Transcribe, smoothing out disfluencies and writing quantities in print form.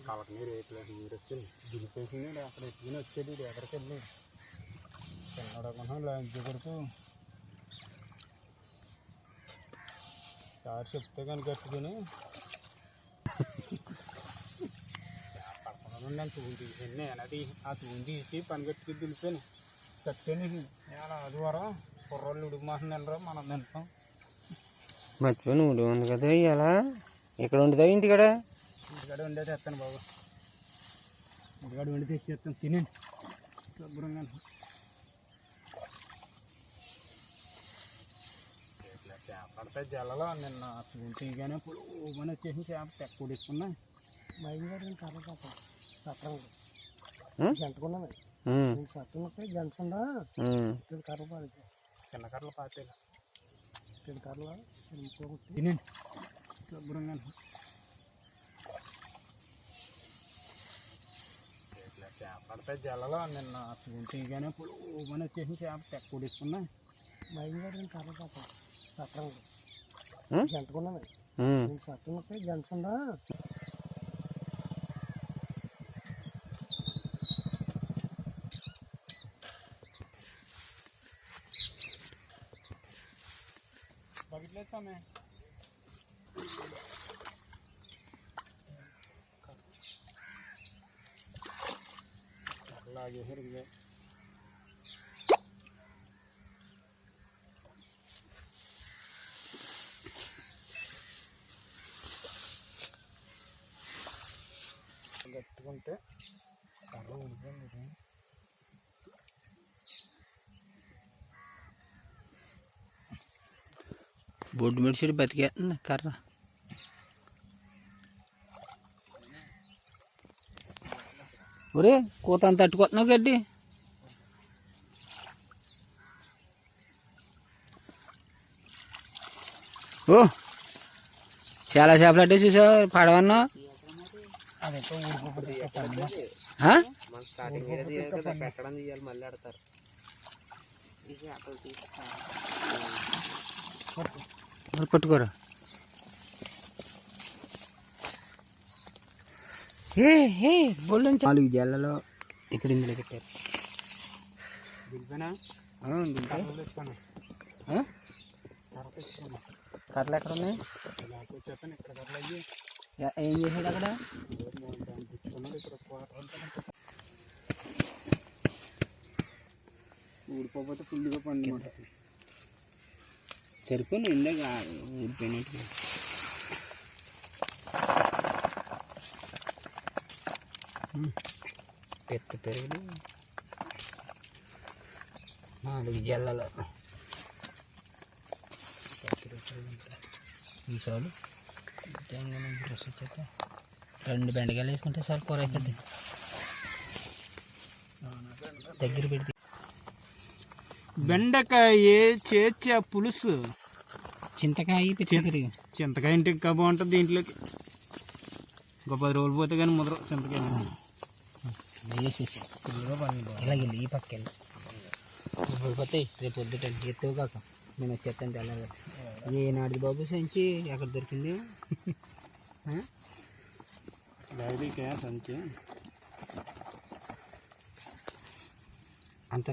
కలక నీరు వేయట్లేదు. నీరు వచ్చి దిలిపేసింది. అక్కడ ఎత్తుకుని వచ్చేది ఎక్కడికి వెళ్ళి చిన్నడకుండా లాంటి కొడుకు సార్ చెప్తే కనుక కట్టుకుని పడకుండా నేను తూని తీసాను. అది ఆ తూని తీసి పని కట్టుకుని దిలిపాను. కట్టాను. అలా ఆదివారం కుర్రోళ్ళు ఉడికిమాసం తినరు, మనం తింటాం. మర్చిపోయి నువ్వు ఉంది కదా ఇలా ఇక్కడ ఉండదా ఇంటికాడ? ఇంటికాడ వండే తెస్తాను బాబు. ఇంటికాడ వండి తెచ్చేస్తాను. తినండి శుభ్రంగా. ఇట్లా చేప పడితే జల్లలో నిన్న తీగానే పొడుగుని వచ్చేసి చేప తెక్క ఉడిస్తున్నా. మైగారు కర్రపాక సత్రం జంటుకున్నాను. సత్రం జంటకుండా కర్రపాకు చిన్న కర్రలు పాతేలా చిన్న కర్రలు తినండి శుభ్రంగా. ఇట్లా చేప పడితే జల్లలో నిన్న తీగానే పొడుగుని వచ్చేసి చేప తెక్క ఉడిస్తున్నా. మైగారు కర్రపాక సత్రం జంటుకున్నాను. సత్రం జంటకుండా बघितलं समय लागे हिर गए. గట్టుకుంటే కర్ర ఉడిపోయింది. బొడ్డు మెడిసిడి బతికేస్తుంది కర్ర. ఒరే కూత అంత తట్టుకొస్తున్నావు గడ్డి. ఓ చాలా చేపలు అట్టేసేసావు పడవన్నా. పట్టుకోరా. నాలుగు జల్లలో ఇక్కడ ఇందులో పెట్టారు. కర్రలు ఎక్కడ ఉన్నాయి? ఏం చేసాడు అక్కడ? ఊడిపోతే ఫుల్గా పండి సరిపోయి ఇందాక ఊడిపోయినట్టు. పెద్ద పెరుగులు 4 జల్లలో ఈసారి 2 బెండకాయలు వేసుకుంటే సార్ కూర అయిపోద్ది. దగ్గర పెడితే బెండకాయ చేర్చ పులుసు, చింతకాయ చింతకాయ ఇంటికి ఇంకా బాగుంటుంది. దీంట్లోకి ఇంకో 10 రోజులు పోతే కానీ ముదరు చింతకాయ. వేసేసి ఇలాగ ఈ పక్క వెళ్ళి పోతాయి. రేపు పొద్దుట ఎత్తువు కాక నేను వచ్చేస్తాను తెల్లాలి. ఏనాడు బాబు సంచి ఎక్కడ దొరికింది? సంచి అంత